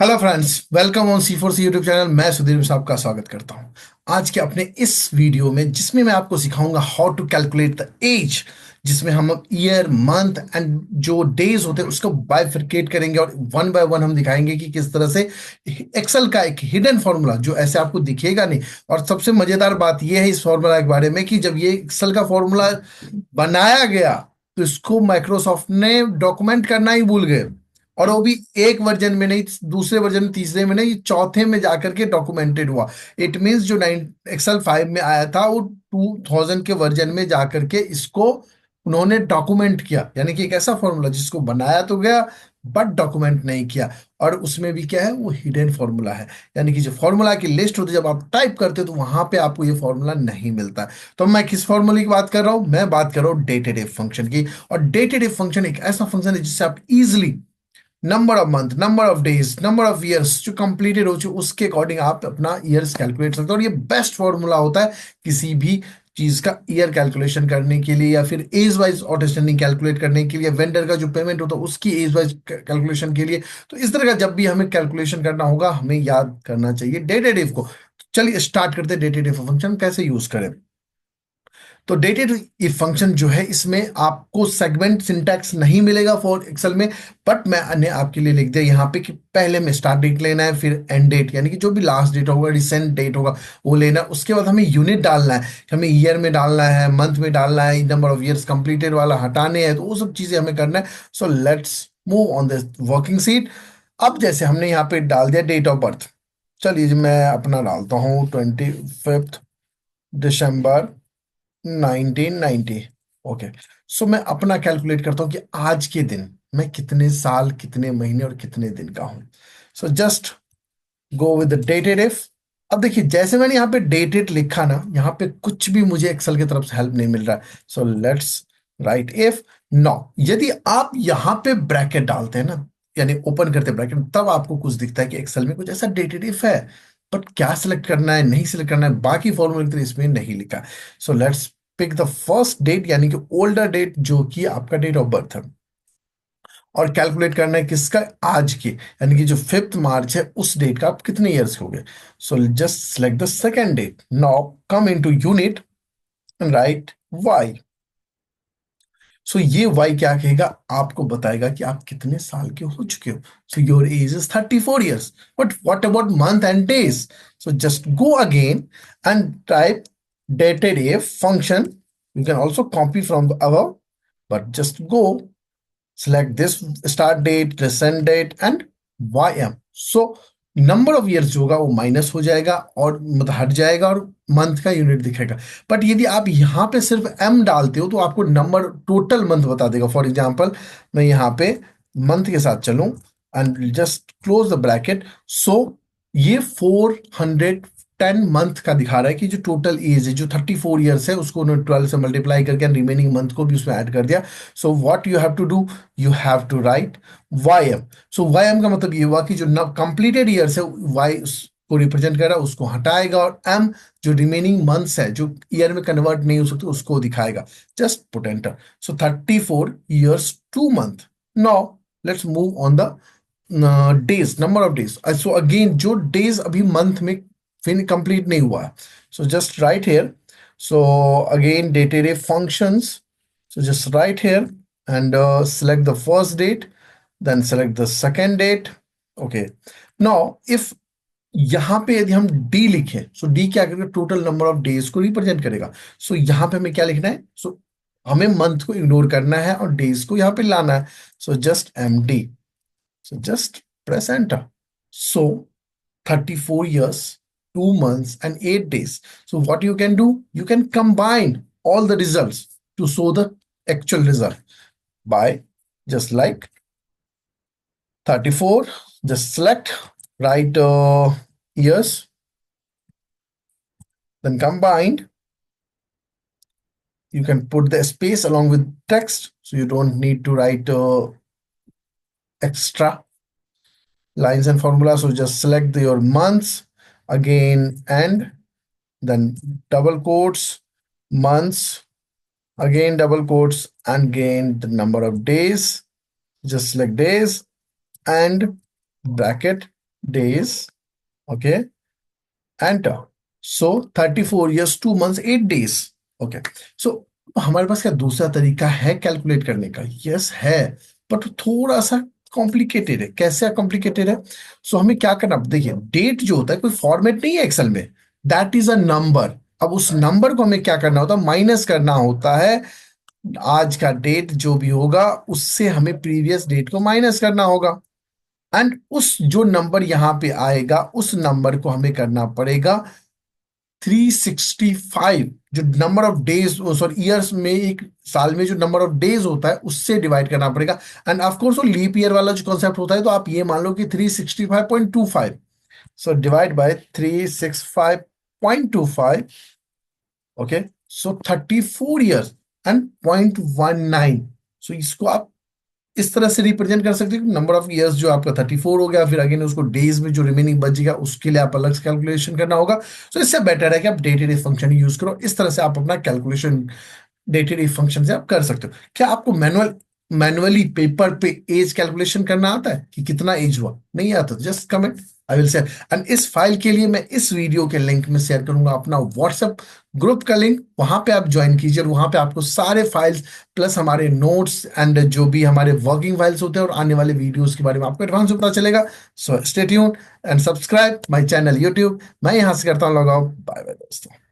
Hello friends, welcome on C4C YouTube channel. मैं सुधीर मिश्रा आपका स्वागत करता हूं आज के अपने इस वीडियो में, जिसमें मैं आपको सिखाऊंगा how to calculate the age, जिसमें हम ईयर, मंथ एंड जो डेज होते हैं उसको बाइफरकेट करेंगे और वन बाय वन हम दिखाएंगे कि किस तरह से एक्सेल का एक हिडन फॉर्मूला जो ऐसे आपको दिखेगा नहीं। और सबसे मजेदार बात यह है इस फॉर्मूला के बारे में कि जब ये एक्सेल का फॉर्मूला बनाया गया तो इसको माइक्रोसॉफ्ट ने डॉक्यूमेंट करना ही भूल गए। और वो भी एक वर्जन में नहीं, दूसरे वर्जन में, तीसरे में नहीं, चौथे में जाकर के डॉक्यूमेंटेड हुआ। इट मींस जो 9 एक्सेल 5 में आया था वो 2000 के वर्जन में जाकर के इसको उन्होंने डॉक्यूमेंट किया। यानी कि एक ऐसा फॉर्मूला जिसको बनाया तो गया बट डॉक्यूमेंट नहीं किया। और उसमें भी क्या है, वो हिडन फॉर्मूला है। यानी कि जो फॉर्मूला की लिस्ट होती है, जब आप टाइप करते हो तो वहां पे आपको ये फॉर्मूला नहीं मिलता। तो मैं किस फॉर्मूले की बात कर रहा हूं? मैं बात कर रहा हूँ डेटेड इफ फंक्शन की। और डेटेड इफ फंक्शन एक ऐसा फंक्शन है जिससे आप easily number of month, number of days, number of years जो कंप्लीटेड हो चुके उसके अकॉर्डिंग आप अपना ईयर्स कैलकुलेट सकते हो। और ये बेस्ट फॉर्मूला होता है किसी भी चीज का ईयर कैलकुलेशन करने के लिए, या फिर एज वाइज आउटस्टैंडिंग कैलकुलेट करने के लिए, वेंडर का जो पेमेंट होता है उसकी एज वाइज कैलकुलेशन के लिए। तो इस तरह का जब भी हमें कैलकुलेशन करना होगा, हमें याद करना चाहिए डेटेड इफ को। चलिए स्टार्ट करते हैं डेटेड इफ फंक्शन कैसे यूज करें। तो डेटेड इफ फंक्शन जो है, इसमें आपको सेगमेंट सिंटैक्स नहीं मिलेगा फॉर एक्सेल में। बट मैंने आपके लिए लिख दिया यहाँ पे कि पहले में स्टार्ट डेट लेना है, फिर एंड डेट यानी कि जो भी लास्ट डेट होगा, रिसेंट डेट होगा, वो लेना है। उसके बाद हमें यूनिट डालना है, हमें ईयर में डालना है, मंथ में डालना है, नंबर ऑफ ईयर्स कंप्लीटेड वाला हटाने हैं, तो वो सब चीजें हमें करना है। So let's move on the working seat. अब जैसे हमने यहाँ पे डाल दिया डेट ऑफ बर्थ, चलिए जी मैं अपना डालता हूँ 25 दिसंबर 1990। ओके। सो मैं अपना कैलकुलेट करता हूं कि आज के दिन मैं कितने साल, कितने महीने और कितने दिन का हूं। So just go with the dated if. अब देखिए, जैसे मैंने यहाँ पे डेटेड लिखा ना, यहाँ पे कुछ भी मुझे एक्सेल की तरफ से हेल्प नहीं मिल रहा है। So let's write if. No, यदि आप यहाँ पे ब्रैकेट डालते हैं ना, यानी ओपन करते हैं ब्रैकेट, तब आपको कुछ दिखता है कि एक्सेल में कुछ ऐसा डेटेड इफ है। बट क्या सिलेक्ट करना है, नहीं सिलेक्ट करना है, बाकी फॉर्मूले तो इसमें नहीं लिखा। So let's pick the first date, यानी कि ओल्डर डेट जो कि आपका डेट ऑफ बर्थ है। और कैलकुलेट करना है किसका? आज की, यानी कि जो 5 मार्च है उस डेट का आप कितने ईयर्स हो गए। So just select the second date. Now come into unit and write Y. So ये वाई क्या कहेगा? आपको बताएगा कि आप कितने साल के हो चुके हो। So your age is 34 years. But what about month and days? So just go again and type dated if function. You can also copy from the above, but just go select this start date, present date and ym. So number of years जो होगा वो minus हो जाएगा और मतलब हट जाएगा, और मंथ का यूनिट दिखेगा। बट यदि आप यहाँ पे सिर्फ एम डालते हो तो आपको नंबर टोटल मंथ बता देगा। फॉर एग्जांपल मैं यहाँ पे मंथ के साथ चलूं and just close the bracket. So ये 410 मंथ का दिखा रहा है कि जो टोटल एज है, जो 34 ईयर्स है, उसको उन्होंने 12 से मल्टीप्लाई करके रिमेनिंग मंथ को भी उसमें ऐड कर दिया। So what you have to do, you have to write Y M. So Y M का मतलब ये हुआ कि जो कंप्लीटेड ईयर्स है, वाई को रिप्रेजेंट कर रहा है, उसको हटाएगा, और एम जो रिमेनिंग मंथ्स है जो ईयर में कन्वर्ट नहीं हो सकते उसको दिखाएगा। Just put enter. So 34 years 2 month. Now let's move on the days, number of days. So again जो डेज अभी मंथ में फिर कंप्लीट नहीं हुआ है, so just write here. So again dated functions. So just write here and select the first date, then select the second date. Okay. Now if यहां पे यदि हम डी लिखें, सो डी क्या करेगा? टोटल नंबर ऑफ डेज को represent करेगा। सो यहां पे हमें क्या लिखना है? सो हमें मंथ को इग्नोर करना है और डेज को यहां पे लाना है। So just M D. So just press enter. So 34 years 2 months and 8 days. So what you can do, you can combine all the results to show the actual result by just like 34, just select, write years, then combined. You can put the space along with text, so you don't need to write extra lines and formulas. So just select your months again, and then double quotes, months, again double quotes, and again the number of days. Just select days and bracket. days. Okay. Enter. So 34 years 2 months 8 days. Okay. So हमारे पास क्या दूसरा तरीका है calculate करने का? Yes है, but थोड़ा सा कॉम्प्लिकेटेड है। कैसे कॉम्प्लिकेटेड है? सो हमें क्या करना, देखिए डेट जो होता है कोई फॉर्मेट नहीं है एक्सेल में, दैट इज अ नंबर। अब उस नंबर को हमें क्या करना होता है, माइनस करना होता है। आज का डेट जो भी होगा उससे हमें प्रीवियस डेट को माइनस करना होगा, एंड उस जो नंबर यहां पे आएगा उस नंबर को हमें करना पड़ेगा 365, जो number of days, sorry years में, एक साल में जो नंबर ऑफ डेज होता है उससे डिवाइड करना पड़ेगा। एंड ऑफ कोर्स वो लीप ईयर वाला जो कॉन्सेप्ट होता है, तो आप ये मान लो कि 365.25, so divide by 365.25। Okay, so 34 years and 0.19। सो इसको आप इस तरह से रिप्रेजेंट कर सकते हो, नंबर ऑफ इयर्स जो आपका 34 हो गया, फिर अगेन उसको डेज में जो रिमेनिंग बचेगा उसके लिए आप अलग से कैलकुलेशन करना होगा। तो इससे बेटर है कि आप day to day function use करो। इस तरह से आप अपना calculation day to day function से आप कर सकते हो। क्या आपको मैनुअली पेपर पे एज कैलकुलेशन करना आता है कि कितना एज हुआ? नहीं आता, just comment, I will share. And इस फाइल के लिए मैं इस वीडियो के लिंक में शेयर करूंगा अपना व्हाट्सएप ग्रुप का लिंक, वहां पे आप ज्वाइन कीजिए। वहां पे आपको सारे फाइल्स प्लस हमारे नोट्स एंड जो भी हमारे वर्किंग फाइल्स होते हैं और आने वाले वीडियोस के बारे में आपको एडवांस में पता चलेगा। So stay tuned and subscribe my channel YouTube. मैं यहां से करता हूं लॉग आउट। बाय बाय दोस्तों।